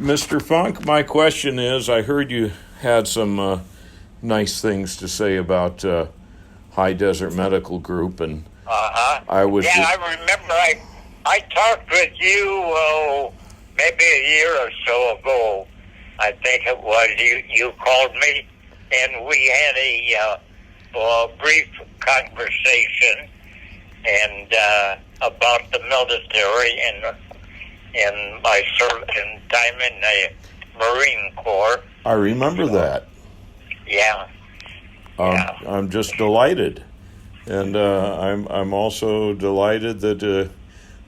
Mr. Funk, my question is, I heard you had some nice things to say about High Desert Medical Group, and I was... Yeah, I remember I talked with you maybe a year or so ago. I think it was. You called me, and we had a brief conversation and about the military and my time in the Marine Corps. I remember that. Yeah. I'm just delighted, and I'm also delighted that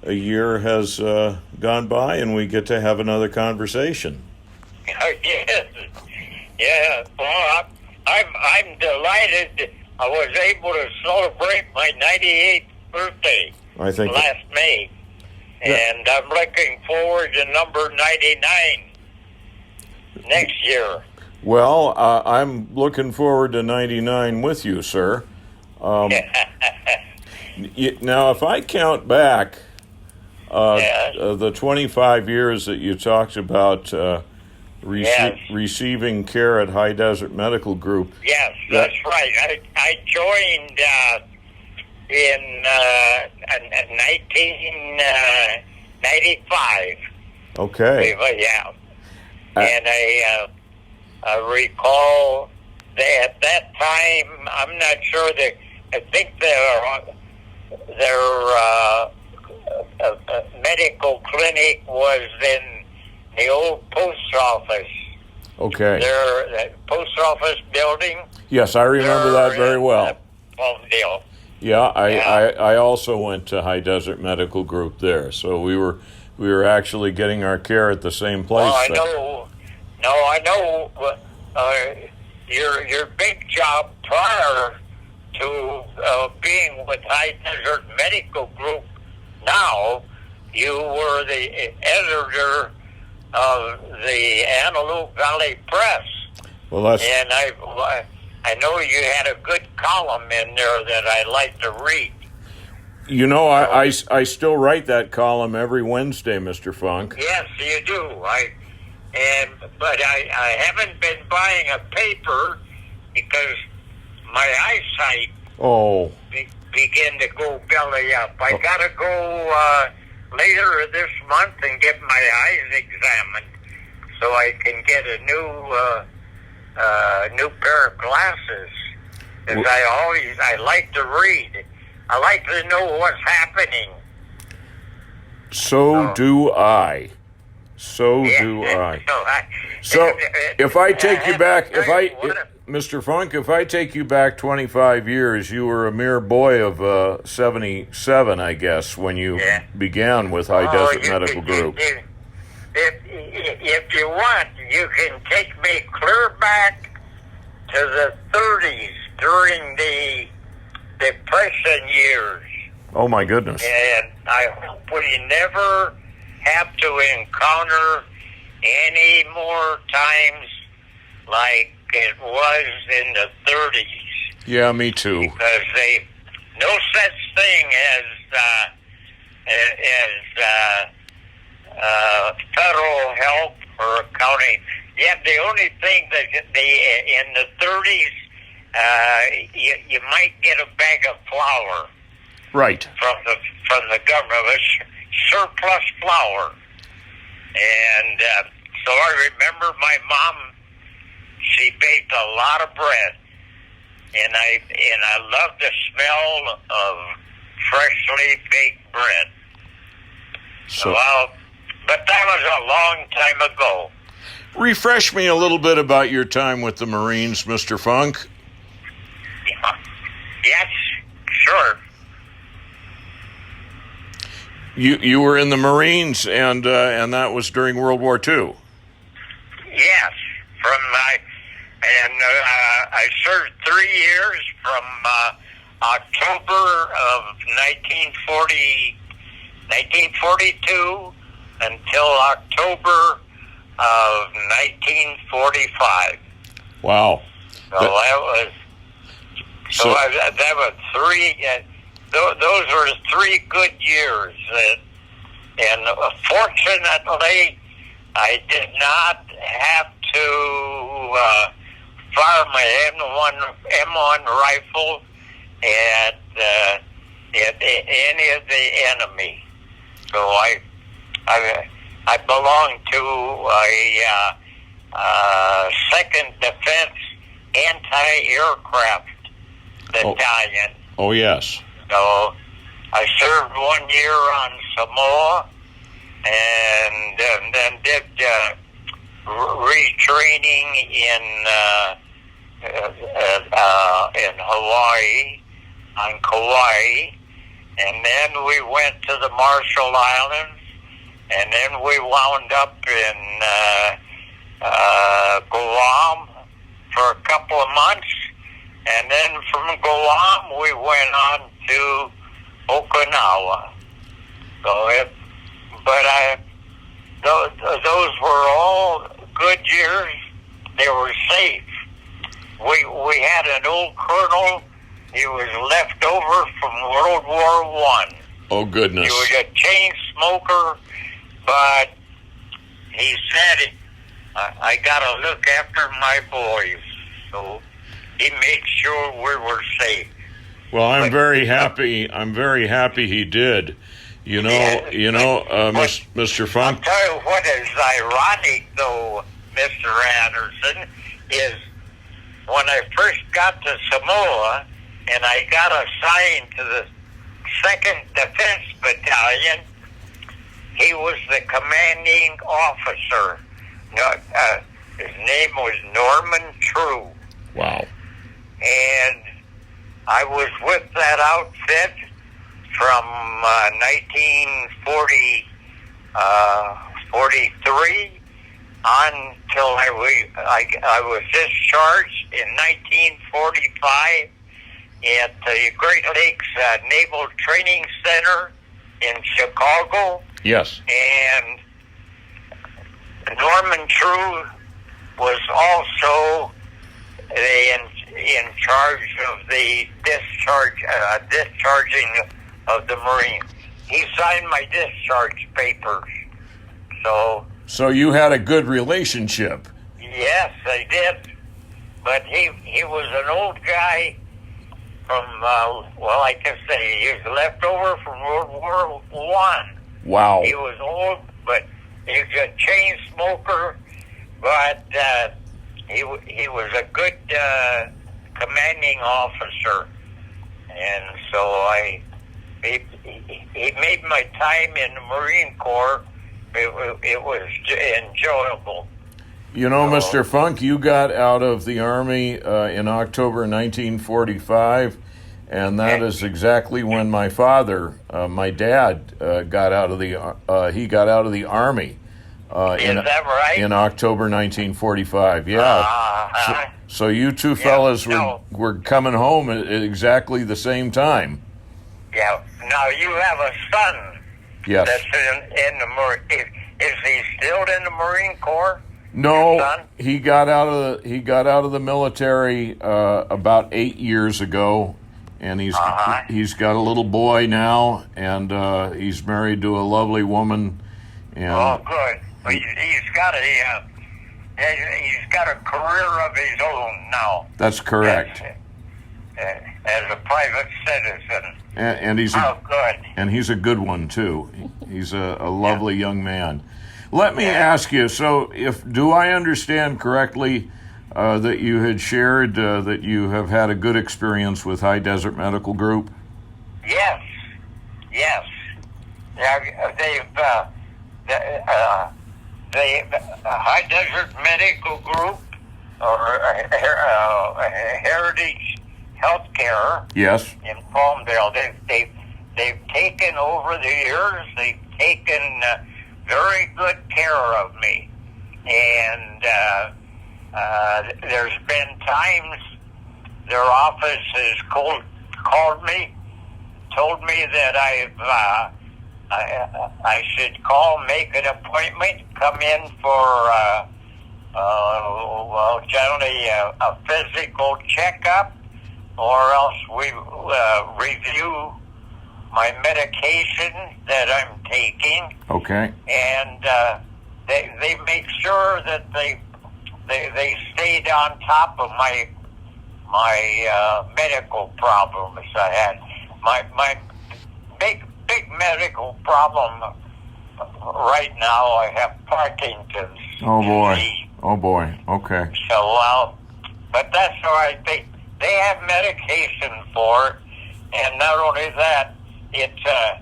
a year has gone by and we get to have another conversation. Yes. Yeah. Well, I'm delighted. I was able to celebrate my 98th birthday last May, and I'm looking forward to number 99 next year. Well, I'm looking forward to 99 with you, sir. Now, if I count back the 25 years that you talked about receiving care at High Desert Medical Group. Yes, that's right. I joined in 1995. Okay. Yeah. And I recall that at that time, I'm not sure that, I think their medical clinic was in the old post office. Okay. Their post office building. Yes, I remember that very well. Palmdale. Yeah, I also went to High Desert Medical Group there, so we were actually getting our care at the same place. Well, I know. No, I know. Your big job prior to being with High Desert Medical Group. Now, you were the editor of the Antelope Valley Press. Well, that's... And I know you had a good column in there that I like to read. You know, I still write that column every Wednesday, Mr. Funk. Yes, you do. But I haven't been buying a paper because my eyesight began to go belly up. I got to go later this month and get my eyes examined so I can get a new pair of glasses. Because I like to read. I like to know what's happening. So do I. So if I take you back, Mr. Funk, if I take you back 25 years, you were a mere boy of 77, I guess, when you began with High Desert Medical Group. If you want, you can take me clear back to the 30s during the Depression years. Oh, my goodness. And I hope we never have to encounter any more times like it was in the 30s. Yeah, me too. Because no such thing as federal help or county. Yeah, the only thing that in the 30s, you might get a bag of flour. Right. From the government, surplus flour. And so I remember my mom, she baked a lot of bread. And I love the smell of freshly baked bread. But that was a long time ago. Refresh me a little bit about your time with the Marines, Mr. Funk. Yes, sure. You were in the Marines, and that was during World War II. Yes, I served 3 years from October of 1942 until October of 1945. Wow. That was 3. Those were 3 good years, and fortunately, I did not have to fire my M1 rifle at any of the enemy. So I belong to a second defense anti-aircraft battalion. Oh yes. So I served 1 year on Samoa, and then did retraining in Hawaii, on Kauai, and then we went to the Marshall Islands, and then we wound up in Guam for a couple of months, and then from Guam we went on to Okinawa. So those were all good years. They were safe. We had an old colonel. He was left over from World War I. Oh, goodness. He was a chain smoker, but he said, I got to look after my boys. So he made sure we were safe. Well, I'm very happy. I'm very happy he did. Mr. Funk. I'll tell you what is ironic, though, Mr. Anderson, is when I first got to Samoa and I got assigned to the 2nd Defense Battalion, he was the commanding officer. His name was Norman True. Wow. And I was with that outfit from 1943 until I was discharged in 1945 at the Great Lakes Naval Training Center in Chicago. Yes. And Norman True was also in charge of the discharging of the Marines. He signed my discharge papers. So you had a good relationship. Yes, I did. But he was an old guy from, I can say he was left over from World War I. Wow. He was old, but he was a chain smoker, but he was a good commanding officer. And so he made my time in the Marine Corps. It was enjoyable. Mr. Funk, you got out of the Army in October 1945, and that is exactly when my father, my dad, got out of the Army. Is that right? In October 1945, yeah. So you two fellas were coming home at exactly the same time. Yeah. Now you have a son. Yes. That's in the Marine. Is he still in the Marine Corps? No, he got out of the military about 8 years ago, and he's got a little boy now, and he's married to a lovely woman. And oh, good. Well, he's got a career of his own now. That's correct. As a private citizen. And he's good. And he's a good one too. He's a lovely young man. Let me ask you. So, do I understand correctly that you had shared that you have had a good experience with High Desert Medical Group? Yes. The High Desert Medical Group, or Heritage Healthcare, yes, in Palmdale. They've taken over the years. They've taken very good care of me, and there's been times their office has called me, told me that I should call, make an appointment, come in for generally a physical checkup, or else we review my medication that I'm taking. Okay. And they make sure that they stayed on top of my medical problems I had. My big medical problem right now. I have Parkinson's. Oh boy. disease. Oh boy. Okay. So but that's all right. They have medication for it, and not only that, it's a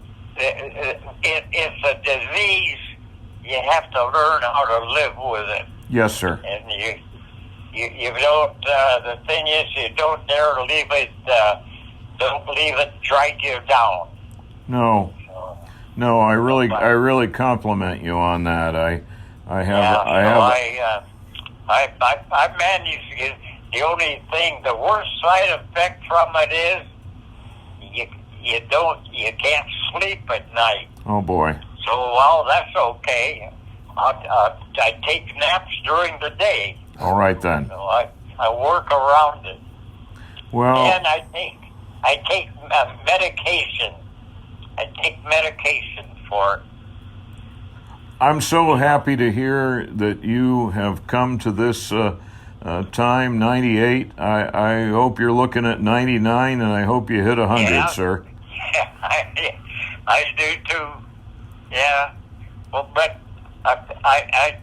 disease. You have to learn how to live with it. Yes, sir. And you don't. The thing is, you don't dare leave it. Don't leave it drag you down. No. So, No, I really compliment you on that. I managed. The only thing, the worst side effect from it is you can't sleep at night. Oh boy. So, well, that's okay. I take naps during the day. All right then. So I work around it. Well, And I take medication. I take medication for it. I'm so happy to hear that you have come to this time, 98. I hope you're looking at 99, and I hope you hit 100, Yeah. sir. I do too. Yeah. Well, but I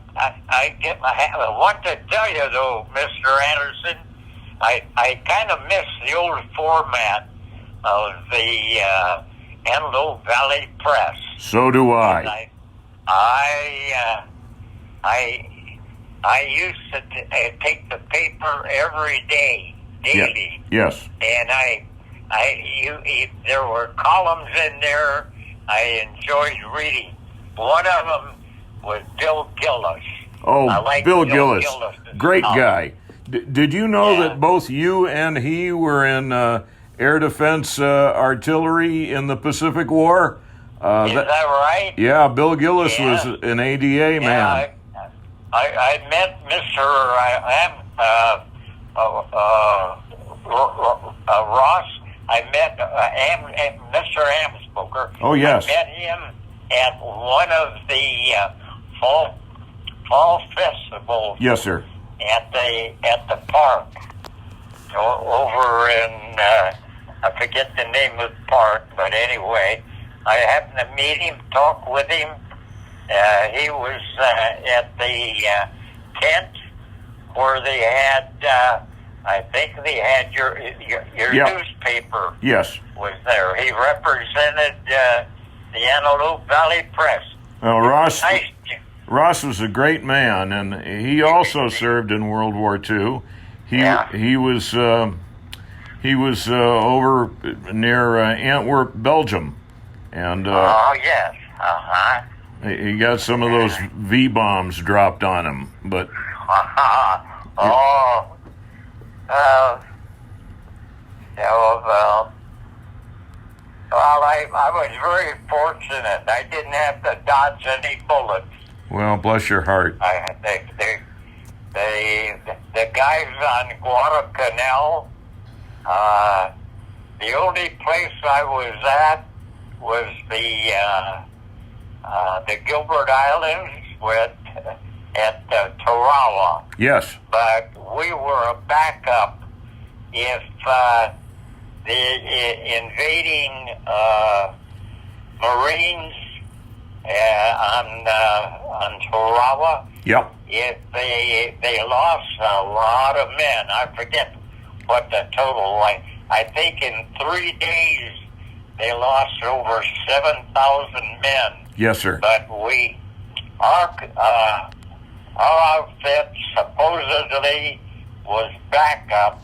want to tell you though, Mr. Anderson, I kind of miss the old format of the Antelope Valley Press. So do I. And I used to take the paper every day, daily. Yeah. Yes. And there were columns in there I enjoyed reading. One of them was Bill Gillis. Oh, I like Bill Bill Gillis. Gillis' Great column. guy. Did you know Yeah. that both you and he were in air defense artillery in the Pacific War? Is that right? Yeah, Bill Gillis Yeah. was an ADA man. I met Mr. Ross. I met Mr. Amspoker. Oh, yes. I met him at one of the fall festivals Yes, sir. at the park over in I forget the name of the park, but anyway, I happened to meet him, talk with him. He was at the tent where they had. I think they had your Yeah. newspaper Yes. was there. He represented the Antelope Valley Press. Well, Nice. Ross was a great man, and he also served in World War II. He was over near Antwerp, Belgium, and Oh yes. he got some of those V bombs dropped on him. But Oh. Well, I was very fortunate. I didn't have to dodge any bullets. well, bless your heart. The guys on Guadalcanal, the only place I was at was the Gilbert Islands at Tarawa. Yes. But we were a backup if the invading Marines on Tarawa, Yep. if they lost a lot of men. I forget what the total was. I think in 3 days they lost over 7,000 men. Yes, sir. But our outfit supposedly was backup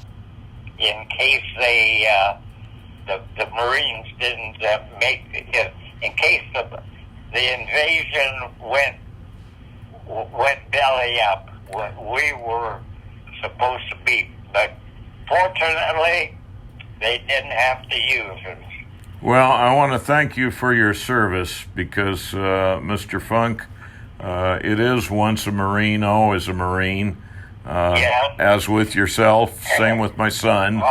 in case the Marines didn't make it. In case the invasion went belly up, we were supposed to be. But fortunately, they didn't have to use us. Well, I want to thank you for your service because, Mr. Funk, it is once a Marine, always a Marine. Yeah. As with yourself, same with my son.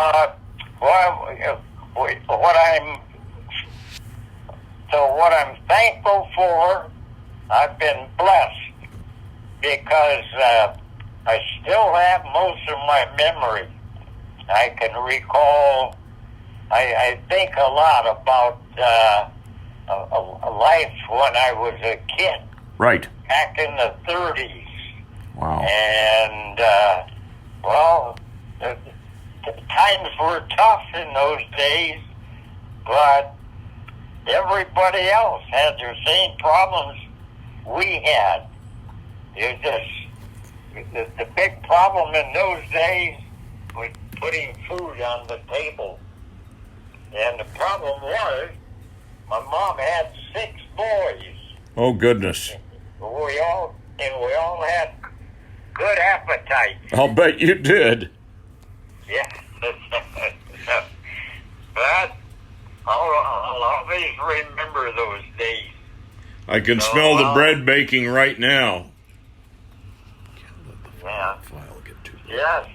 What I'm thankful for, I've been blessed because I still have most of my memory. I can recall, I think a lot about a life when I was a kid. Right. Back in the 30s. Wow. And, well, the times were tough in those days, but everybody else had their same problems we had. It just, the big problem in those days was putting food on the table. And the problem was, my mom had 6 boys. Oh, goodness. We all had good appetite. I'll bet you did. Yeah. But I'll always remember those days. I can smell the bread baking right now. Yeah. Yes.